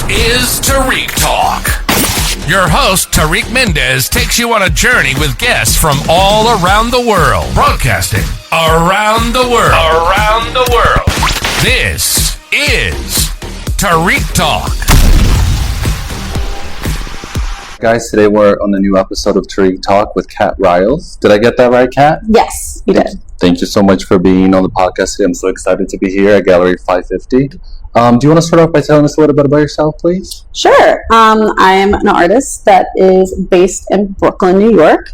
is Tarik Talk. Your host, Tarik Mendez, takes you on a journey with guests from all around the world. Broadcasting around the world. Around the world. This is Tarik Talk. Guys, today we're on a new episode of Tarik Talk with Kat Ryals. Did I get that right, Kat? Yes, you did. Thank you so much for being on the podcast today. I'm so excited to be here at Gallery 550. Do you want to start off by telling us a little bit about yourself, please? Sure. I am an artist that is based in Brooklyn, New York.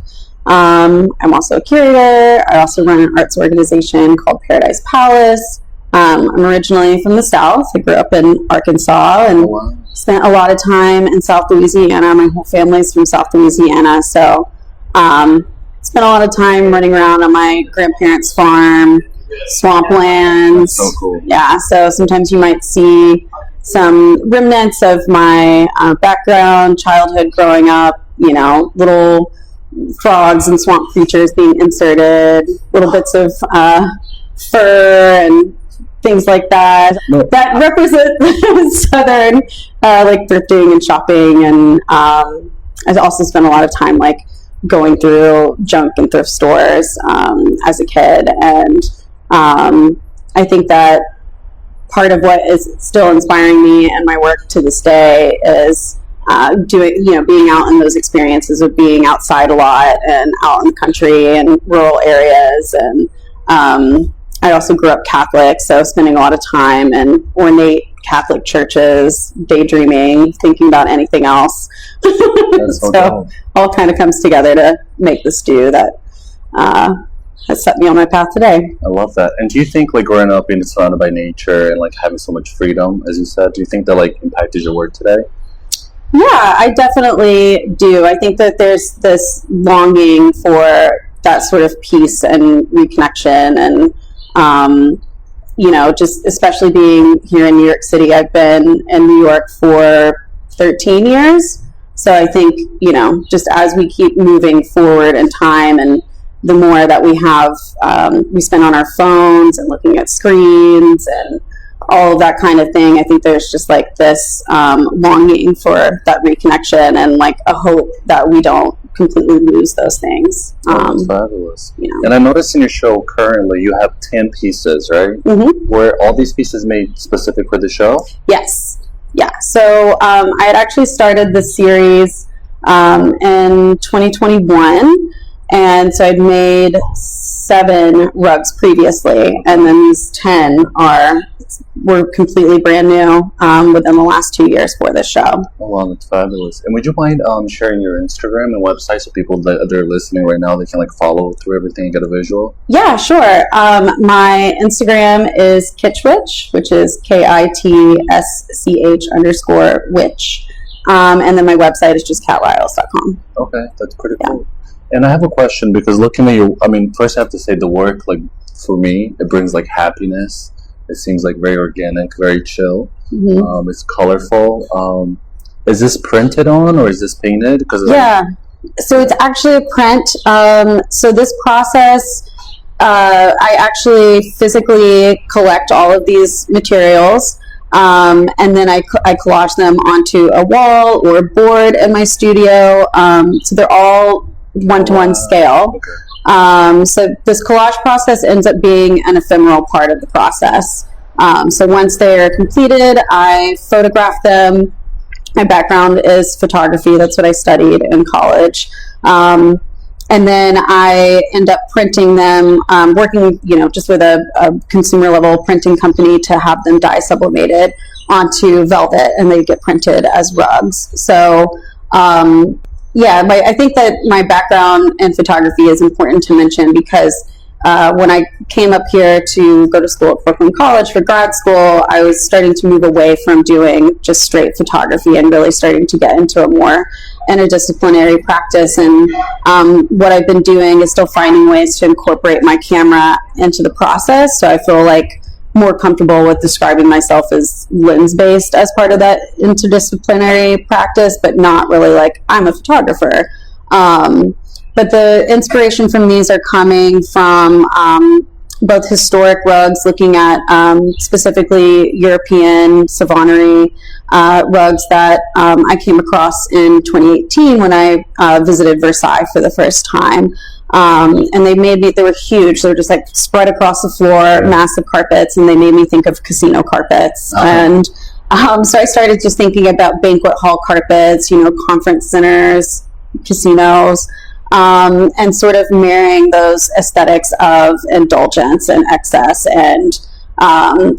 I'm also a curator. I also run an arts organization called Paradice Palase. I'm originally from the South. I grew up in Arkansas and spent a lot of time in South Louisiana. My whole family's from South Louisiana, so spent a lot of time running around on my grandparents' farm, swamplands. So cool. Yeah, so sometimes you might see some remnants of my background, childhood growing up, you know, little frogs and swamp creatures being inserted, little bits of fur and things like that. No. That represent Southern, like thrifting and shopping. And I also spent a lot of time like going through junk and thrift stores as a kid. And I think that part of what is still inspiring me and my work to this day is being out in those experiences of being outside a lot and out in the country and rural areas. And I also grew up Catholic, so spending a lot of time in ornate Catholic churches, daydreaming, thinking about anything else. So all kind of comes together to make the stew that has set me on my path today. I love that. And do you think, like, growing up being surrounded by nature and like having so much freedom, as you said, do you think that like impacted your work today? Yeah, I definitely do. I think that there's this longing for that sort of peace and reconnection and just especially being here in New York City. I've been in New York for 13 years. So I think, just as we keep moving forward in time and the more that we have, we spend on our phones and looking at screens and all of that kind of thing, I think there's just like this longing for that reconnection and like a hope that we don't completely lose those things. That's fabulous. And I noticed in your show currently you have 10 pieces, right? Mm-hmm. Were all these pieces made specific for the show? Yes. Yeah. So I had actually started the series in 2021. And so I'd made 7 rugs previously, and then these 10 were completely brand new within the last 2 years for this show. Oh, wow, that's fabulous. And would you mind sharing your Instagram and website so people that are listening right now, they can like follow through everything and get a visual? Yeah, sure. My Instagram is Kitschwitch, which is KITSCH_witch. And then my website is just catryals.com. Okay, that's pretty cool. And I have a question because looking at you, first I have to say the work, like for me, it brings like happiness. It seems like very organic, very chill. Mm-hmm. It's colorful. Is this printed on or is this painted? So it's actually a print. So this process, I actually physically collect all of these materials. And then I collage them onto a wall or a board in my studio. So they're all one-to-one scale. Okay. So this collage process ends up being an ephemeral part of the process. So once they are completed, I photograph them. My background is photography. That's what I studied in college. And then I end up printing them, working, just with a consumer level printing company to have them dye sublimated onto velvet, and they get printed as rugs. So, I think that my background in photography is important to mention because when I came up here to go to school at Brooklyn College for grad school, I was starting to move away from doing just straight photography and really starting to get into a more interdisciplinary practice. And what I've been doing is still finding ways to incorporate my camera into the process. So I feel like more comfortable with describing myself as lens-based as part of that interdisciplinary practice, but not really like I'm a photographer. But the inspiration from these are coming from both historic rugs, looking at specifically European savonnerie rugs that I came across in 2018 when I visited Versailles for the first time. And they were huge. They were just like spread across the floor, massive carpets, and they made me think of casino carpets. And so I started just thinking about banquet hall carpets, conference centers, casinos, and sort of marrying those aesthetics of indulgence and excess. And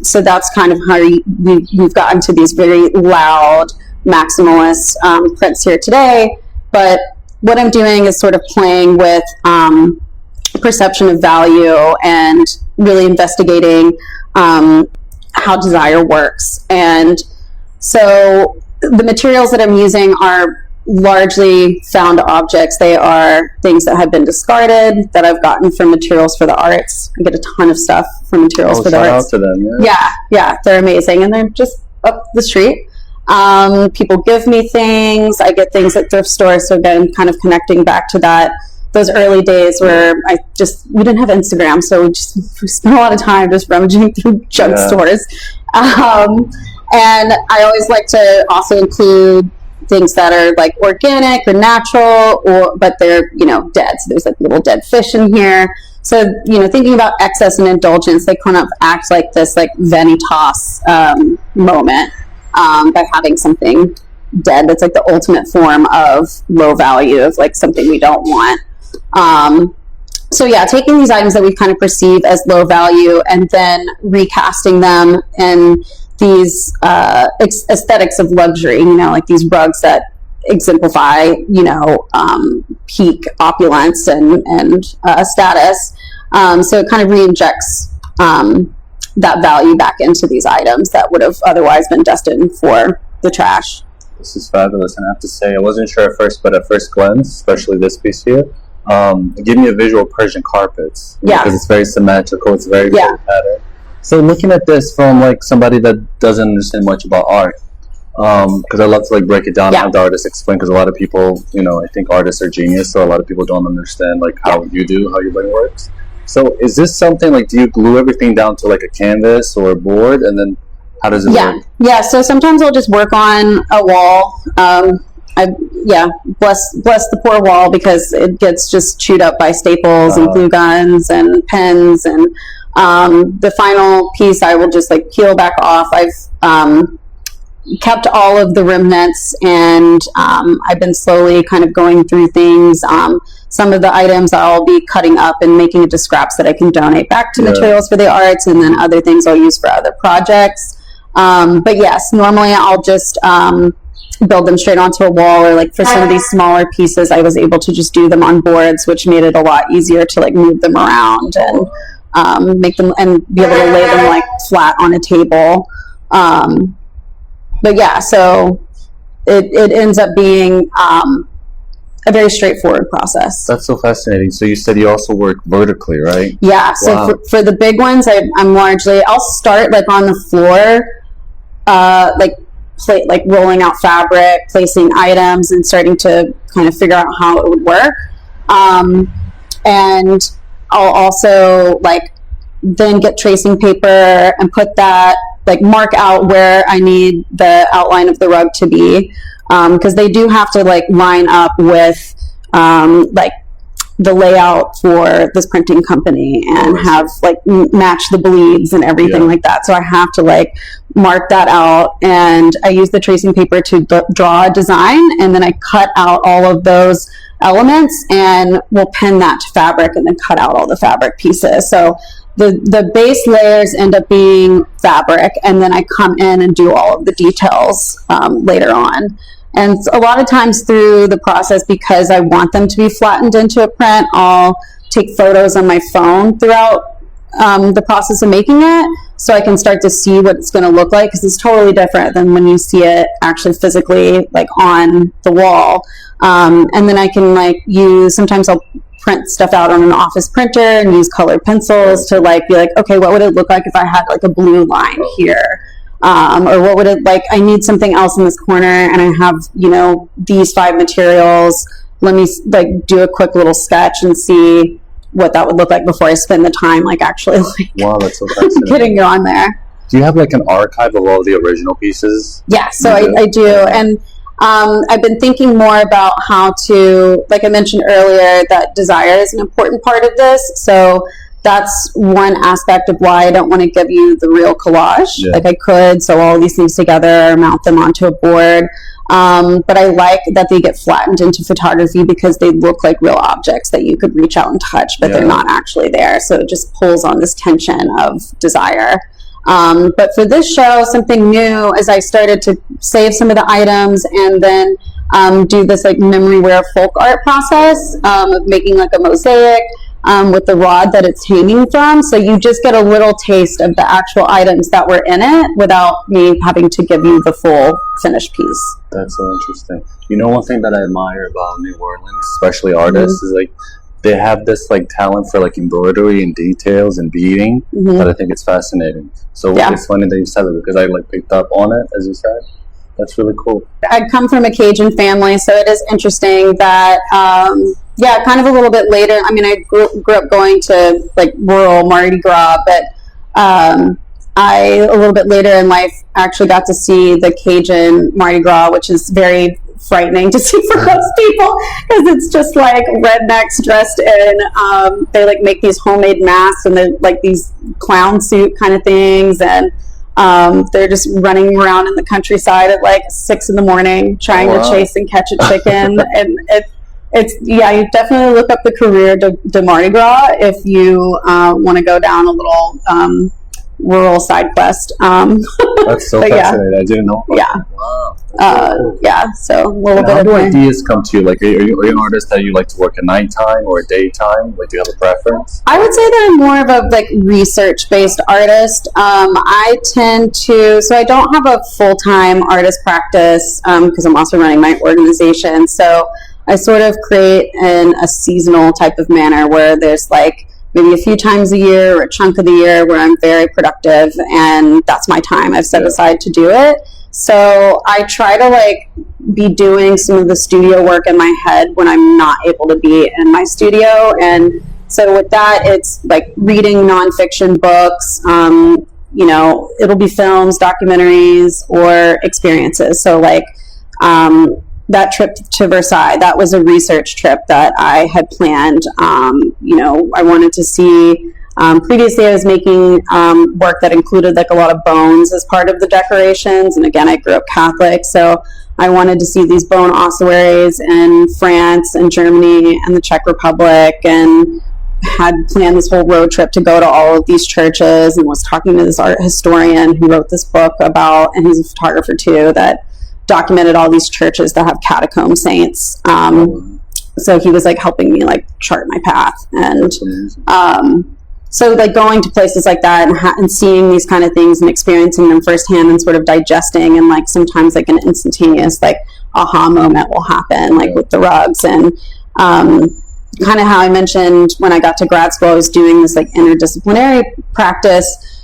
so that's kind of how we've gotten to these very loud maximalist prints here today. But what I'm doing is sort of playing with perception of value and really investigating how desire works. And so the materials that I'm using are largely found objects. They are things that have been discarded that I've gotten from Materials for the Arts. I get a ton of stuff from Materials for the Arts. Shout out to them. Yeah, they're amazing, and they're just up the street. People give me things. I get things at thrift stores. So again, kind of connecting back to those early days where we didn't have Instagram, so we spent a lot of time just rummaging through junk stores. And I always like to also include things that are like organic or natural, but they're dead. So there's like little dead fish in here. So thinking about excess and indulgence, they kind of act like this like vanitas moment by having something dead that's like the ultimate form of low value, of like something we don't want. So yeah, taking these items that we kind of perceive as low value and then recasting them in these aesthetics of luxury, like these rugs that exemplify, peak opulence and status. So it kind of re-injects that value back into these items that would have otherwise been destined for the trash. This is fabulous, and I have to say, I wasn't sure at first, but at first glance, especially this piece here, it gave me a visual Persian carpets. Because it's very symmetrical, it's very patterned. So looking at this from like somebody that doesn't understand much about art, because I love to like break it down and have the artist explain, because a lot of people, I think artists are genius, so a lot of people don't understand like how your brain works. So is this something like, do you glue everything down to like a canvas or a board, and then how does it work? Yeah, so sometimes I'll just work on a wall. Bless the poor wall, because it gets just chewed up by staples and glue guns and pens, and the final piece I will just like peel back off. I've kept all of the remnants, and I've been slowly kind of going through things. Some of the items I'll be cutting up and making into scraps that I can donate back to Materials for the Arts, and then other things I'll use for other projects. But yes, normally I'll just build them straight onto a wall, or like for some of these smaller pieces I was able to just do them on boards, which made it a lot easier to like move them around and make them and be able to lay them like flat on a table. But yeah, so it ends up being a very straightforward process. That's so fascinating. So you said you also work vertically, right? Yeah. So for the big ones, I'll start like on the floor, like rolling out fabric, placing items, and starting to kind of figure out how it would work. And I'll also like then get tracing paper and put that, like mark out where I need the outline of the rug to be, because they do have to like line up with like the layout for this printing company and have like match the bleeds and everything like that. So I have to like mark that out, and I use the tracing paper to draw a design, and then I cut out all of those elements and we'll pin that to fabric and then cut out all the fabric pieces. So the base layers end up being fabric, and then I come in and do all of the details later on. And a lot of times through the process, because I want them to be flattened into a print, I'll take photos on my phone throughout the process of making it, so I can start to see what it's going to look like, because it's totally different than when you see it actually physically like on the wall. And then I can like sometimes I'll print stuff out on an office printer and use colored pencils to like be like, okay, what would it look like if I had like a blue line here? Or what would it like, I need something else in this corner, and I have, these 5 materials. Let me like do a quick little sketch and see what that would look like before I spend the time like actually like Wow, that's so fascinating. getting it on there. Do you have like an archive of all the original pieces? Yeah, so I do. And I've been thinking more about how to, like I mentioned earlier, that desire is an important part of this. So that's one aspect of why I don't want to give you the real collage. Yeah. Like I could sew all these things together, mount them onto a board. But I like that they get flattened into photography because they look like real objects that you could reach out and touch, but they're not actually there. So it just pulls on this tension of desire. But for this show, something new is I started to save some of the items and then do this like memory-ware folk art process of making like a mosaic with the rod that it's hanging from. So you just get a little taste of the actual items that were in it without me having to give you the full finished piece. That's so interesting. You know, one thing that I admire about New Orleans, especially artists, is like they have this like talent for like embroidery and details and beading that I think it's fascinating. So it's funny that you said it because I like picked up on it, as you said. That's really cool. I come from a Cajun family, so it is interesting that, kind of a little bit later. I mean, I grew up going to like rural Mardi Gras, but I, a little bit later in life, actually got to see the Cajun Mardi Gras, which is very frightening to see for most people because it's just like rednecks dressed in, they like make these homemade masks and they're like these clown suit kind of things, and they're just running around in the countryside at like 6 a.m. trying to chase and catch a chicken. And it's you definitely look up the career de Mardi Gras if you want to go down a little rural side quest. That's so fascinating. I didn't know. Yeah. Wow. So a little bit how of do ideas come to you? Like, are you an artist that you like to work at nighttime or daytime? Like, do you have a preference? I would say that I'm more of a like research-based artist. I tend to, so I don't have a full-time artist practice because I'm also running my organization. So I sort of create in a seasonal type of manner where there's like maybe a few times a year or a chunk of the year where I'm very productive and that's my time I've set aside to do it. So I try to like be doing some of the studio work in my head when I'm not able to be in my studio. And so with that, it's like reading nonfiction books, it'll be films, documentaries, or experiences. So like that trip to Versailles, that was a research trip that I had planned. I wanted to see, previously I was making work that included like a lot of bones as part of the decorations. And again, I grew up Catholic, so I wanted to see these bone ossuaries in France and Germany and the Czech Republic, and had planned this whole road trip to go to all of these churches, and was talking to this art historian who wrote this book about, and he's a photographer too, that documented all these churches that have catacomb saints. So he was like helping me like chart my path. And so like going to places like that and seeing these kind of things and experiencing them firsthand and sort of digesting, and like sometimes like an instantaneous like aha moment will happen, like with the rugs. And kind of how I mentioned when I got to grad school, I was doing this like interdisciplinary practice.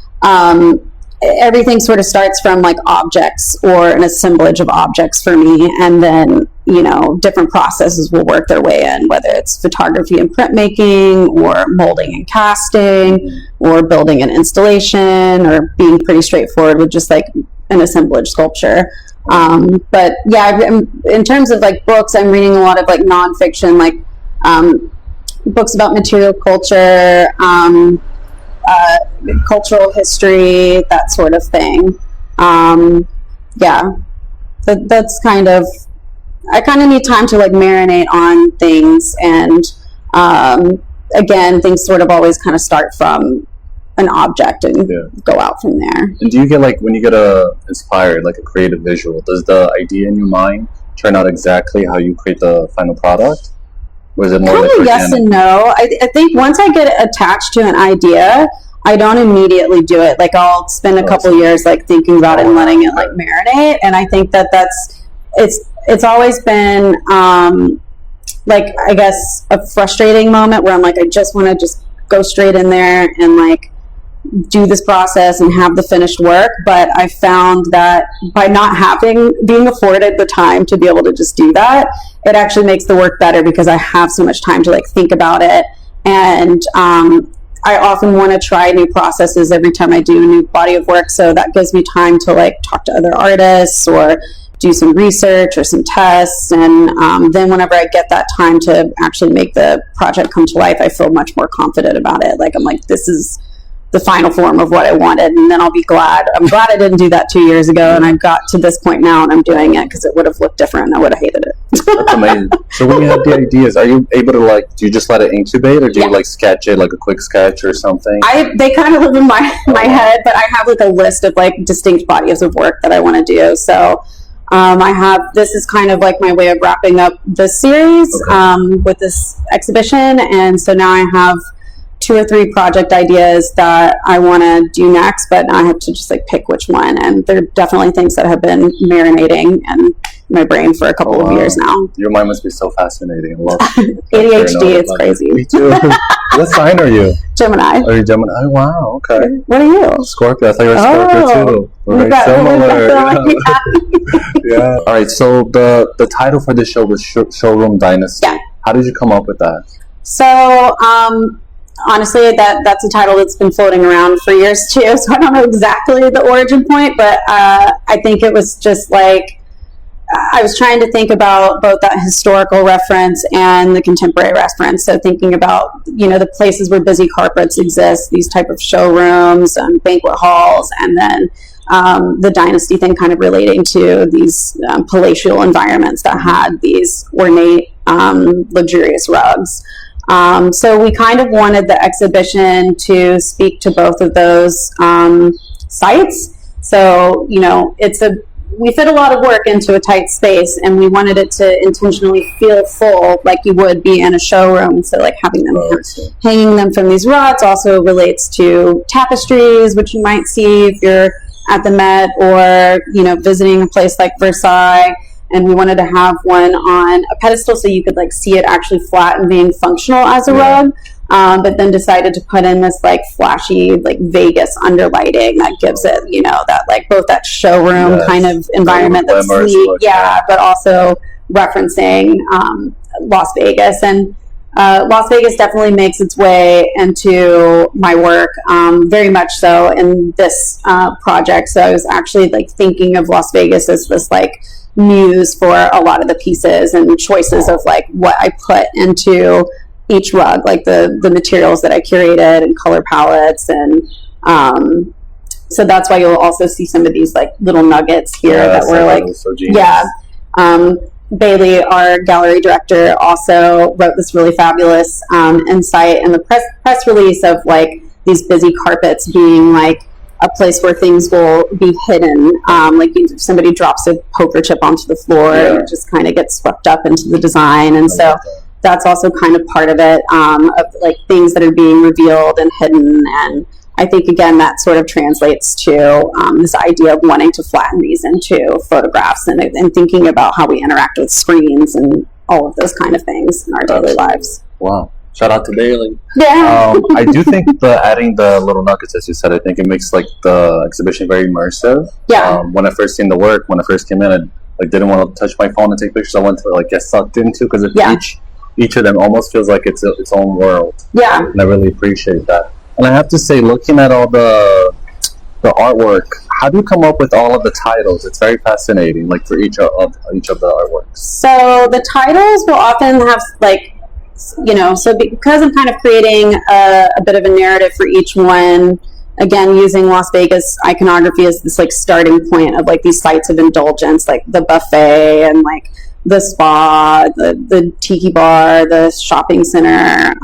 Everything sort of starts from like objects or an assemblage of objects for me, and then different processes will work their way in, whether it's photography and printmaking, or molding and casting, or building an installation, or being pretty straightforward with just like an assemblage sculpture. But yeah, in terms of like books, I'm reading a lot of like nonfiction, like books about material culture, cultural history, that sort of thing. That's kind of, I kind of need time to like marinate on things, and again, things sort of always kind of start from an object and go out from there. And do you get like, when you get inspired, like a creative visual, does the idea in your mind turn out exactly how you create the final product? Or is it more kind of yes and no? I think once I get attached to an idea, I don't immediately do it. Like I'll spend a couple years like thinking about it and letting it like marinate. And I think it's always been like, I guess, a frustrating moment where I'm like, I just want to just go straight in there and like do this process and have the finished work. But I found that by not being afforded the time to be able to just do that, it actually makes the work better because I have so much time to like think about it And I often want to try new processes every time I do a new body of work. So that gives me time to like talk to other artists or do some research or some tests. And then whenever I get that time to actually make the project come to life, I feel much more confident about it. Like, I'm like, this is the final form of what I wanted. And then I'll be glad. I'm glad I didn't do that 2 years ago. And I've got to this point now and I'm doing it because it would have looked different and I would have hated it. That's amazing. So when you have the ideas, are you able to like, do you just let it incubate or do you like sketch it, like a quick sketch or something? They kind of live in my head, but I have like a list of like distinct bodies of work that I want to do. So this is kind of like my way of wrapping up this series with this exhibition. And so now I have 2 or 3 project ideas that I want to do next, but I have to just like pick which one. And they're definitely things that have been marinating in my brain for a couple of years now. Your mind must be so fascinating. I love ADHD, it's crazy. Me too. What sign are you? Gemini. Are you Gemini? Oh, wow, okay. What are you? Scorpio. I thought you were a Scorpio too. We're very similar. Yeah. All right, so the title for this show was Showroom Dynasty. Yeah. How did you come up with that? So, honestly, that's a title that's been floating around for years too, so I don't know exactly the origin point, but I think it was just like I was trying to think about both that historical reference and the contemporary reference. So thinking about, the places where busy carpets exist, these type of showrooms and banquet halls, and then the dynasty thing kind of relating to these palatial environments that had these ornate, luxurious rugs. So we kind of wanted the exhibition to speak to both of those sites. So, we fit a lot of work into a tight space, and we wanted it to intentionally feel full, like you would be in a showroom. So like having them, hanging them from these rods also relates to tapestries, which you might see if you're at the Met or, visiting a place like Versailles. And we wanted to have one on a pedestal so you could like see it actually flat and being functional as a rug. But then decided to put in this like flashy, like Vegas underlighting that gives it, that like both that showroom kind of environment that's sleek, but also referencing Las Vegas. And Las Vegas definitely makes its way into my work, very much so in this project. So I was actually like thinking of Las Vegas as this like muse for a lot of the pieces and choices of like what I put into each rug, like the materials that I curated and color palettes. And so that's why you'll also see some of these like little nuggets here that were like, so genius. Bailey, our gallery director, also wrote this really fabulous insight in the press release of like these busy carpets being like a place where things will be hidden. Like if somebody drops a poker chip onto the floor, it just kind of gets swept up into the design. And so that's also kind of part of it, of like things that are being revealed and hidden. And I think, again, that sort of translates to this idea of wanting to flatten these into photographs and thinking about how we interact with screens and all of those kind of things in our daily lives. Wow. Shout out to Bailey. Yeah. I do think adding the little nuggets, as you said, I think it makes like the exhibition very immersive. Yeah. When I first seen the work, when I first came in, I like didn't want to touch my phone and take pictures. I wanted to like get sucked into because each of them almost feels like it's its own world. Yeah. And I really appreciate that. And I have to say, looking at all the artwork, how do you come up with all of the titles? It's very fascinating, like for each of the artworks. So the titles will often have like, so because I'm kind of creating a bit of a narrative for each one, again, using Las Vegas iconography as this like starting point of like these sites of indulgence, like the buffet and like the spa, the tiki bar, the shopping center,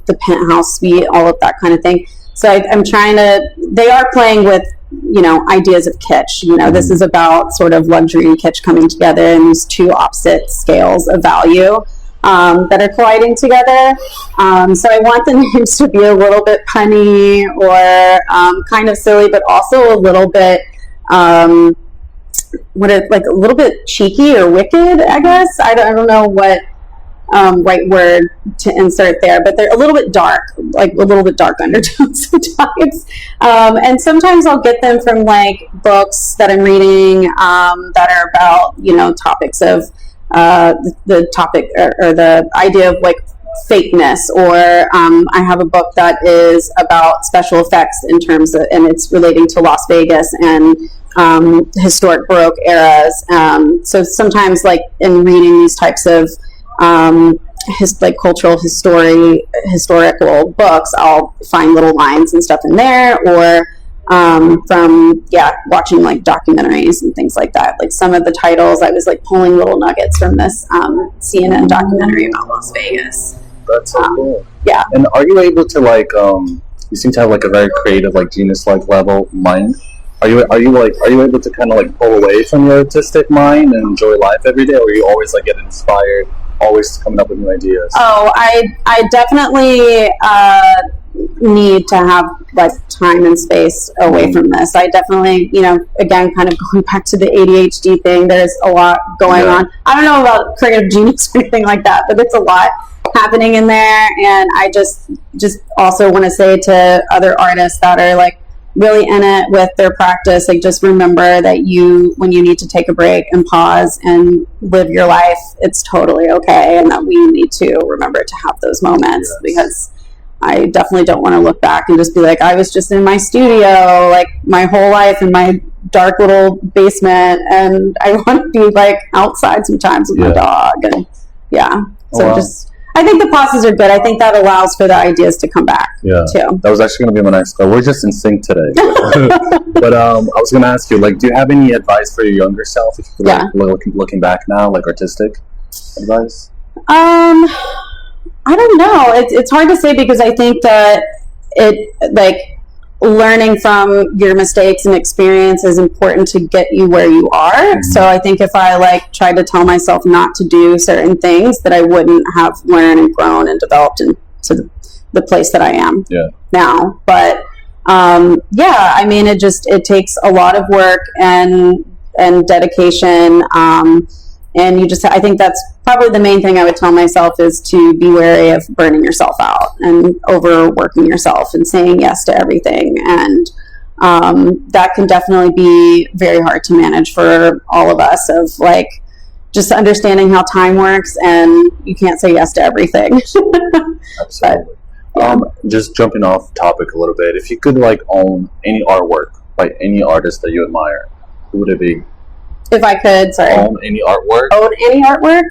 the penthouse suite, all of that kind of thing. So I'm trying to, they are playing with, ideas of kitsch. This is about sort of luxury and kitsch coming together in these two opposite scales of value that are colliding together. So I want the names to be a little bit punny or kind of silly, but also a little bit, like a little bit cheeky or wicked, I guess. I don't know what right word to insert there, but they're a little bit dark, like a little bit dark undertones sometimes. And sometimes I'll get them from like books that I'm reading that are about, topics of the topic or the idea of like fakeness, or I have a book that is about special effects in terms of, and it's relating to Las Vegas and historic Baroque eras. So sometimes, like in reading these types of like cultural historical books, I'll find little lines and stuff in there, or from watching like documentaries and things like that. Like some of the titles, I was like pulling little nuggets from this CNN documentary about Las Vegas. That's so cool. Yeah. And are you able to like you seem to have like a very creative, like genius-like level mind? Are you able to kind of like pull away from your artistic mind and enjoy life every day, or are you always like get inspired, always coming up with new ideas? Oh, I definitely need to have like time and space away from this. I definitely, again, kind of going back to the ADHD thing, there's a lot going on. I don't know about creative genius or anything like that, but it's a lot happening in there. And I just also want to say to other artists that are like really in it with their practice, like just remember that when you need to take a break and pause and live your life, it's totally okay. And that we need to remember to have those moments, because I definitely don't want to look back and just be like, I was just in my studio like my whole life in my dark little basement, and I want to be like outside sometimes with my dog. And I think the pauses are good. I think that allows for the ideas to come back too. That was actually going to be my next goal. We're just in sync today. But I was going to ask you, like, do you have any advice for your younger self? If you looking back now, like artistic advice? I don't know. It's hard to say, because I think that learning from your mistakes and experience is important to get you where you are. Mm-hmm. So I think if I tried to tell myself not to do certain things, that I wouldn't have learned and grown and developed into the place that I am now. But I mean, it takes a lot of work and dedication. And I think that's probably the main thing I would tell myself, is to be wary of burning yourself out and overworking yourself and saying yes to everything. And that can definitely be very hard to manage for all of us, of just understanding how time works, and you can't say yes to everything. Absolutely. Just jumping off topic a little bit, if you could own any artwork by any artist that you admire, who would it be? If I could, own any artwork? Own any artwork?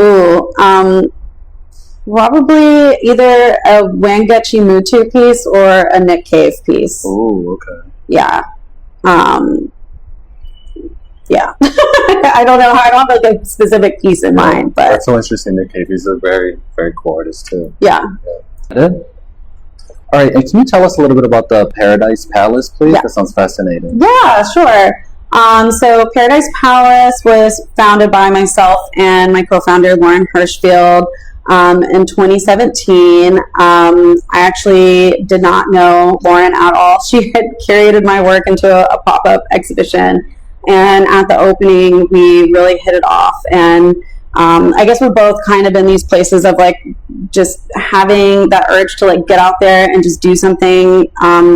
Ooh, probably either a Wangechi Mutu piece or a Nick Cave piece. Ooh, okay. Yeah. I don't know. I don't have a specific piece in mind, but that's so interesting. Nick Cave, he's a very, very cool artist too. Yeah. All right, and can you tell us a little bit about the Paradice Palase, please? That sounds fascinating. Yeah, sure. So Paradice Palase was founded by myself and my co-founder Lauren Hirschfield in 2017. I actually did not know Lauren at all. She had curated my work into a pop-up exhibition, and at the opening we really hit it off. And I guess we're both kind of in these places of just having that urge to get out there and just do something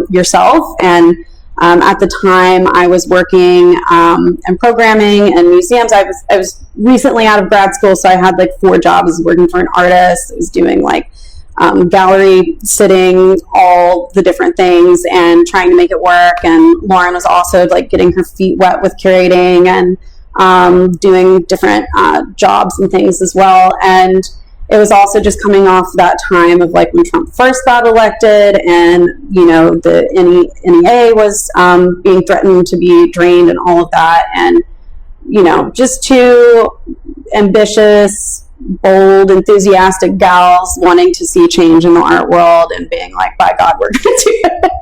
yourself. And at the time, I was working in programming and museums. I was recently out of grad school, so I had 4 jobs. I was working for an artist. I was doing gallery sitting, all the different things, and trying to make it work. And Lauren was also getting her feet wet with curating and doing different jobs and things as well. And it was also just coming off that time of when Trump first got elected, and the NEA was being threatened to be drained and all of that, and just 2 ambitious, bold, enthusiastic gals wanting to see change in the art world and being by God, we're going to do it.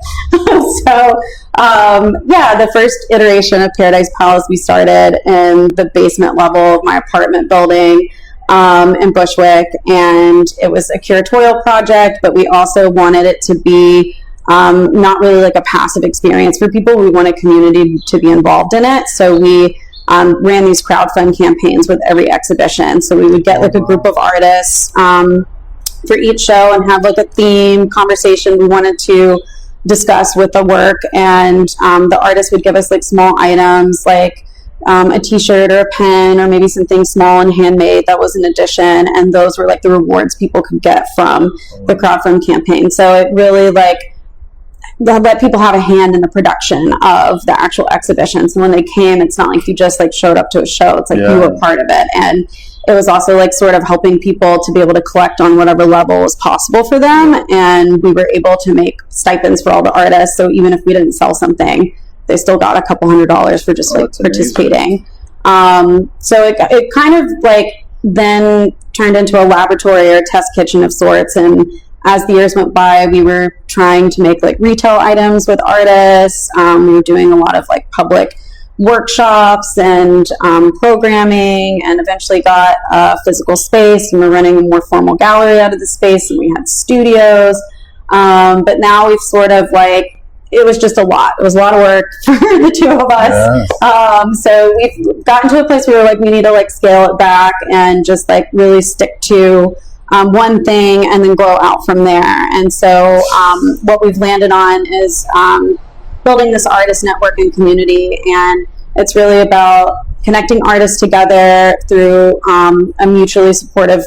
So the first iteration of Paradice Palase, we started in the basement level of my apartment building in Bushwick, and it was a curatorial project, but we also wanted it to be not really a passive experience for people. We want a community to be involved in it, so we ran these crowdfund campaigns with every exhibition. So we would get a group of artists for each show and have a theme conversation we wanted to discuss with the work, and the artists would give us small items a t-shirt or a pen or maybe something small and handmade that was an addition, and those were like the rewards people could get from the crowdfund campaign. So it really like let people have a hand in the production of the actual exhibition. So when they came, it's not like you just like showed up to a show, it's like you were part of it. And it was also like sort of helping people to be able to collect on whatever level was possible for them, and we were able to make stipends for all the artists, so even if we didn't sell something, they still got a couple $100s for just like participating. So it kind of like then turned into a laboratory or a test kitchen of sorts, and as the years went by, we were trying to make like retail items with artists. We were doing a lot of like public workshops and programming, and eventually got a physical space, and we're running a more formal gallery out of the space, and we had studios. But now we've sort of like, it was just a lot. It was a lot of work for the two of us. So we've gotten to a place where we're like, we need to like scale it back and just like really stick to one thing and then grow out from there. And so what we've landed on is building this artist network and community, and it's really about connecting artists together through a mutually supportive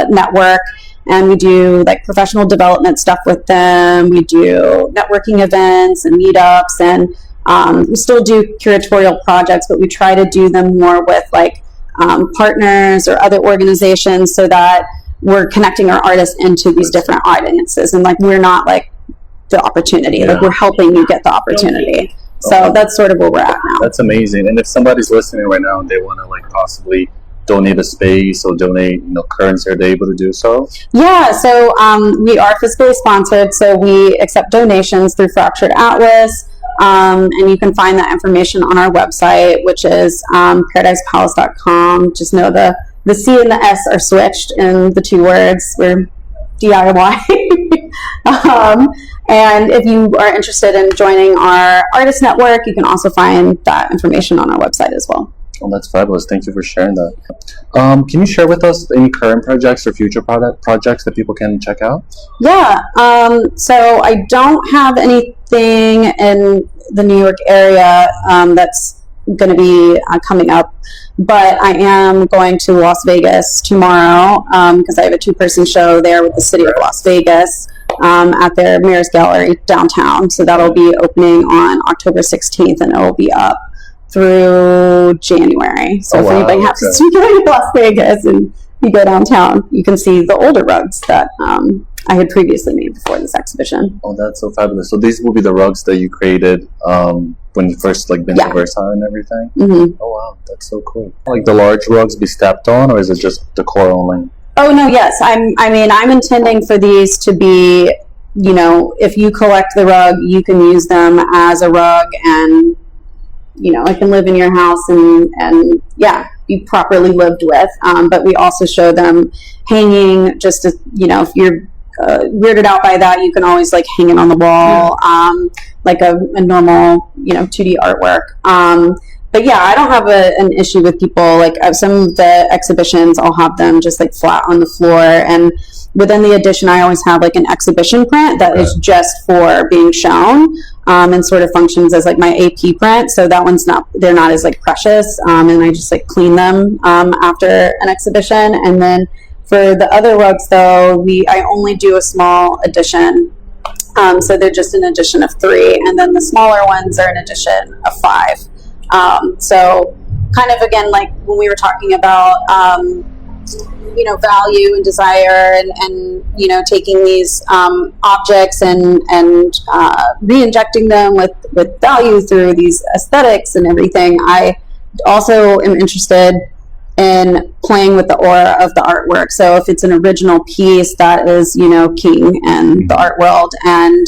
network. And we do like professional development stuff with them. We do networking events and meetups, and we still do curatorial projects, but we try to do them more with like partners or other organizations, so that we're connecting our artists into these different audiences. And like, we're not like the opportunity, like we're helping you get the opportunity. So that's sort of where we're at now. That's amazing. And if somebody's listening right now and they want to like possibly donate a space or donate, currency, are they able to do so? Yeah, so we are fiscally sponsored, so we accept donations through Fractured Atlas, and you can find that information on our website, which is paradisepalase.com. Just know the C and the S are switched in the two words. We're DIY. And if you are interested in joining our artist network, you can also find that information on our website as well. Oh, that's fabulous. Thank you for sharing that. Can you share with us any current projects or future projects that people can check out? Yeah. So I don't have anything in the New York area that's going to be coming up, but I am going to Las Vegas tomorrow because I have a 2-person show there with the city of Las Vegas at their Mirrors Gallery downtown. So that'll be opening on October 16th, and it will be up through January. So if anybody happens to be going to Las Vegas and you go downtown, you can see the older rugs that I had previously made before this exhibition. Oh, that's so fabulous. So these will be the rugs that you created when you first been to Versailles and everything? Mm-hmm. Oh, wow. That's so cool. Like the large rugs be stepped on, or is it just decor only? Oh, no, yes. I'm intending for these to be, if you collect the rug, you can use them as a rug, and it can live in your house and be properly lived with. But we also show them hanging, just to, if you're weirded out by that, you can always like hang it on the wall, like a normal, 2D artwork. But yeah, I don't have an issue with people, like some of the exhibitions, I'll have them just like flat on the floor, and within the edition, I always have like an exhibition print that is just for being shown, and sort of functions as like my AP print. So that one's they're not as like precious, and I just like clean them after an exhibition. And then for the other rugs though, I only do a small edition. So they're just an edition of 3, and then the smaller ones are an edition of 5. So kind of again, like when we were talking about value and desire, and taking these objects and re-injecting them with value through these aesthetics and everything. I also am interested in playing with the aura of the artwork. So if it's an original piece, that is king in the art world, and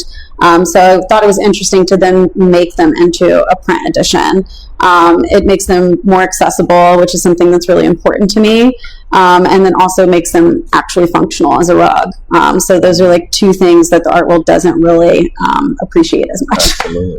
so I thought it was interesting to then make them into a print edition. It makes them more accessible, which is something that's really important to me, and then also makes them actually functional as a rug. So those are like 2 things that the art world doesn't really appreciate as much.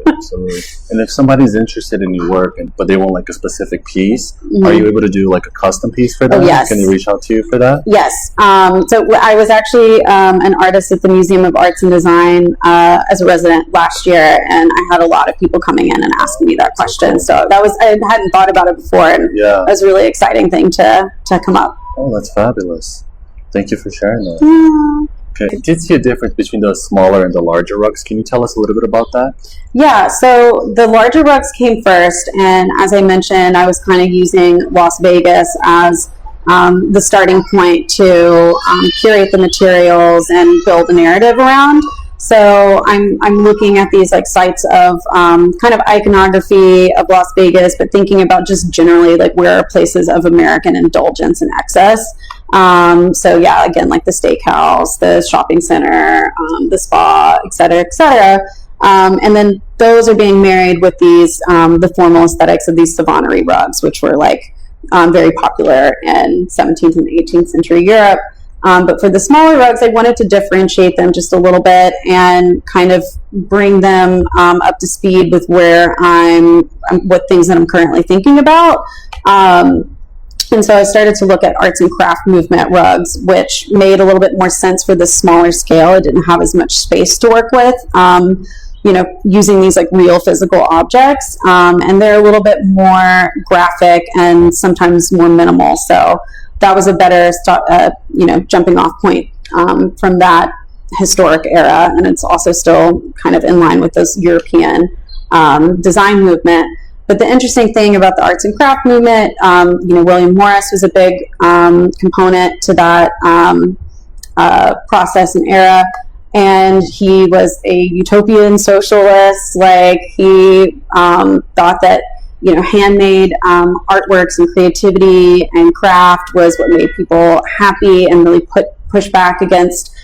Absolutely. And if somebody's interested in your work, but they want like a specific piece, are you able to do like a custom piece for them? Oh, yes. Can you reach out to you for that? Yes. So I was actually an artist at the Museum of Arts and Design as a resident last year, and I had a lot of people coming in and asking me that question. So I hadn't thought about it before, and it was a really exciting thing to come up. Oh, that's fabulous. Thank you for sharing that. Yeah. Okay. I did see a difference between the smaller and the larger rugs. Can you tell us a little bit about that? Yeah, so the larger rugs came first, and as I mentioned, I was kind of using Las Vegas as the starting point to curate the materials and build a narrative around. So I'm looking at these like sites of kind of iconography of Las Vegas, but thinking about just generally like where are places of American indulgence and excess. So yeah, again, like the steakhouse, the shopping center, the spa, et cetera, and then those are being married with these the formal aesthetics of these Savonnerie rugs, which were like very popular in 17th and 18th century Europe. But for the smaller rugs, I wanted to differentiate them just a little bit and kind of bring them up to speed with where what things that I'm currently thinking about. And so I started to look at arts and craft movement rugs, which made a little bit more sense for the smaller scale. I didn't have as much space to work with, using these like real physical objects. And they're a little bit more graphic and sometimes more minimal. So that was a better jumping off point from that historic era. And it's also still kind of in line with this European design movement. But the interesting thing about the arts and craft movement, William Morris was a big component to that process and era. And he was a utopian socialist. Like he thought that, handmade artworks and creativity and craft was what made people happy and really push back against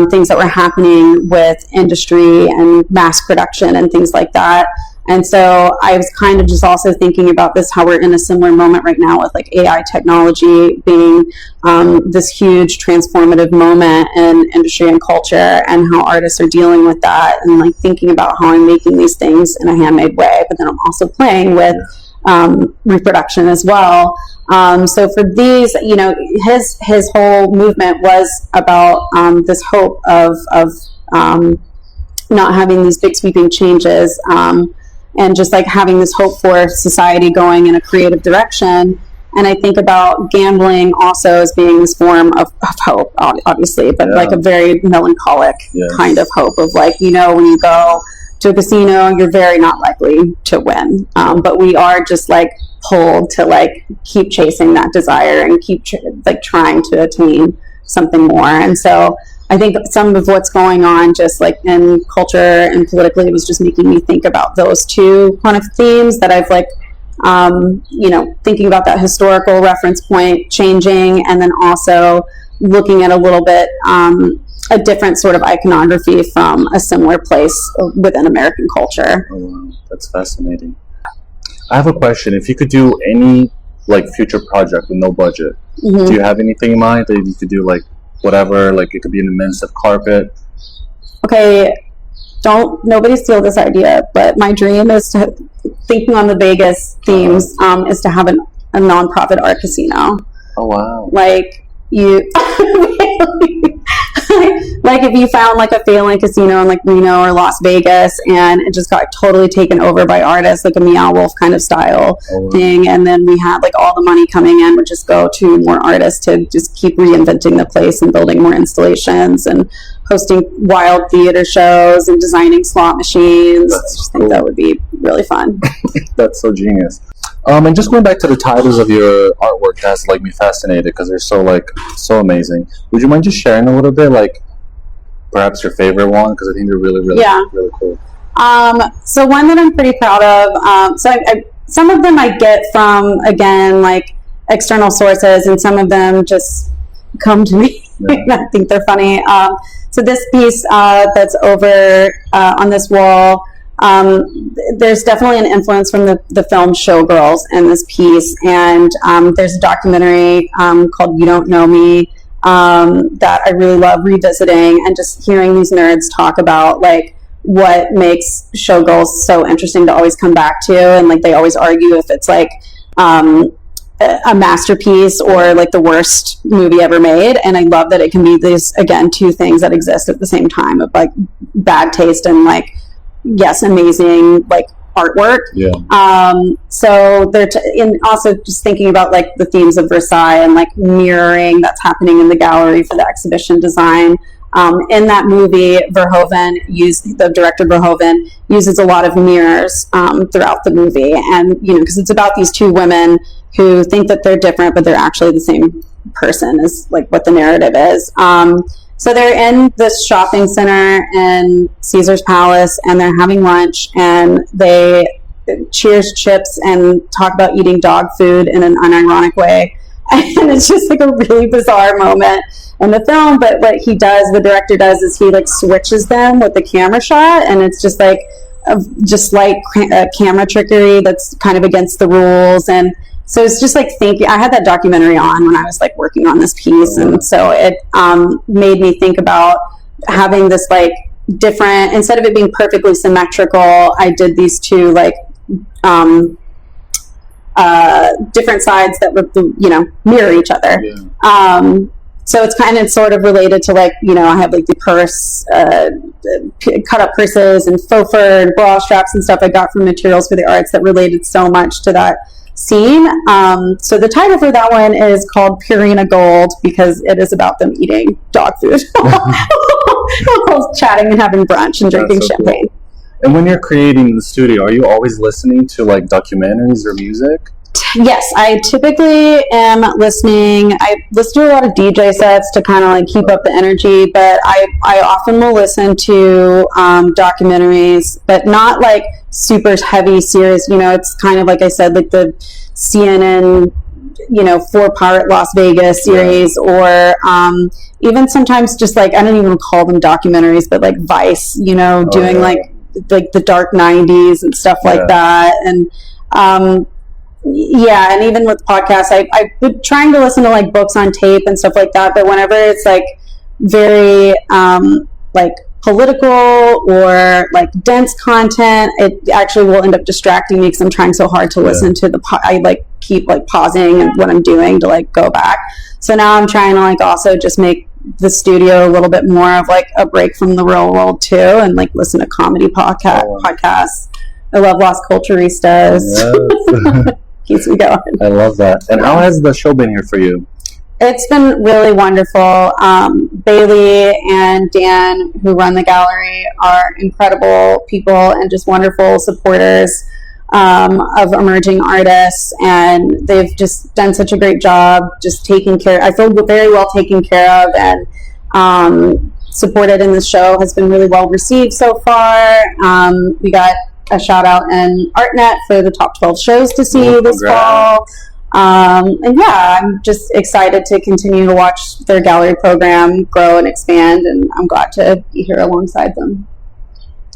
things that were happening with industry and mass production and things like that. And so I was kind of just also thinking about this, how we're in a similar moment right now with like AI technology being this huge transformative moment in industry and culture, and how artists are dealing with that, and like thinking about how I'm making these things in a handmade way, but then I'm also playing with reproduction as well. So for these, his whole movement was about this hope of not having these big sweeping changes, and just like having this hope for society going in a creative direction. And I think about gambling also as being this form of hope, obviously, but like a very melancholic kind of hope of like, when you go to a casino, you're very not likely to win. But we are just like pulled to like keep chasing that desire and keep trying to attain something more. And so I think some of what's going on just like in culture and politically was just making me think about those two kind of themes that I've like, thinking about that historical reference point changing, and then also looking at a little bit a different sort of iconography from a similar place within American culture. Oh, wow. That's fascinating. I have a question. If you could do any like future project with no budget, do you have anything in mind that you could do, like whatever, like it could be an immense carpet? Okay, nobody steal this idea, but my dream is to, thinking on the Vegas themes, is to have a nonprofit art casino. Oh wow. Like you like if you found like a failing casino in like Reno or Las Vegas and it just got totally taken over by artists, like a Meow Wolf kind of style thing, and then we had like all the money coming in would just go to more artists to just keep reinventing the place and building more installations and hosting wild theater shows and designing slot machines. I just think that would be really fun. That's so genius. And just going back to the titles of your artwork has like me fascinated because they're so amazing. Would you mind just sharing a little bit, like perhaps your favorite one? Because I think they're really cool. So one that I'm pretty proud of. Some of them I get from, again, like external sources, and some of them just come to me. I think they're funny. So this piece that's over on this wall, there's definitely an influence from the film Showgirls in this piece, and there's a documentary called You Don't Know Me that I really love revisiting, and just hearing these nerds talk about like what makes Showgirls so interesting to always come back to, and like they always argue if it's like a masterpiece or like the worst movie ever made. And I love that it can be these, again, two things that exist at the same time, of like bad taste and like, yes, amazing, like artwork. Yeah. So they're also just thinking about like the themes of Versailles and like mirroring that's happening in the gallery for the exhibition design. In that movie, the director Verhoeven uses a lot of mirrors throughout the movie, and because it's about these two women who think that they're different, but they're actually the same person, is like what the narrative is. So they're in this shopping center in Caesar's Palace, and they're having lunch, and they cheers chips and talk about eating dog food in an unironic way. And it's just like a really bizarre moment in the film. But what the director does is he like switches them with the camera shot, and it's just like camera trickery that's kind of against the rules. And so it's just like I had that documentary on when I was like working on this piece, and so it made me think about having this like different, instead of it being perfectly symmetrical, I did these two like different sides that would mirror each other. Yeah. So it's kind of sort of related to like I have like the purse, cut up purses and faux fur and bra straps and stuff I got from Materials for the Arts that related so much to that scene. So the title for that one is called Purina Gold, because it is about them eating dog food while chatting and having brunch and drinking champagne. Cool. And when you're creating in the studio, are you always listening to like documentaries or music? Yes, I typically am listening. I listen to a lot of DJ sets to kind of like keep up the energy, but I often will listen to documentaries, but not like super heavy, serious. It's kind of like I said, like the CNN, 4-part Las Vegas series, or even sometimes just like, I don't even call them documentaries, but like Vice, doing like the dark 90s and stuff like that. And and even with podcasts, I've been trying to listen to like books on tape and stuff like that, but whenever it's like very like political or like dense content, it actually will end up distracting me because I'm trying so hard to listen to I like keep like pausing and what I'm doing to like go back. So now I'm trying to like also just make the studio a little bit more of like a break from the real world too, and like listen to comedy podcasts. I love Las Culturistas. Yes. Keeps me going. I love that. And how has the show been here for you? It's been really wonderful. Bailey and Dan, who run the gallery, are incredible people and just wonderful supporters of emerging artists, and they've just done such a great job just taking care. I feel very well taken care of, and supported in the show has been really well received so far. We got a shout out in ArtNet for the top 12 shows to see this fall. And I'm just excited to continue to watch their gallery program grow and expand, and I'm glad to be here alongside them.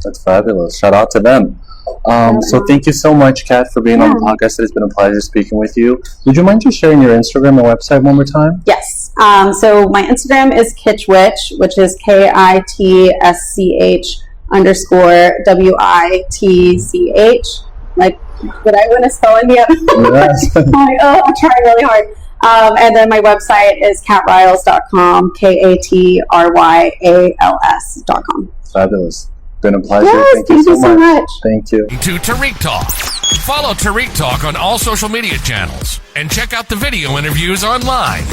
That's fabulous. Shout out to them. So thank you so much, Kat, for being on the podcast. It's been a pleasure speaking with you. Would you mind just sharing your Instagram and website one more time? Yes. So my Instagram is Kitschwitch, which is KITSCH _WITCH. Like, did I win a spelling yet? Yes. I'm trying really hard. And then my website is catryals.com, KATRYALS.com. Fabulous. Been a pleasure. Yes, thank you so much. Thank you. To Tarik Talk. Follow Tarik Talk on all social media channels and check out the video interviews online.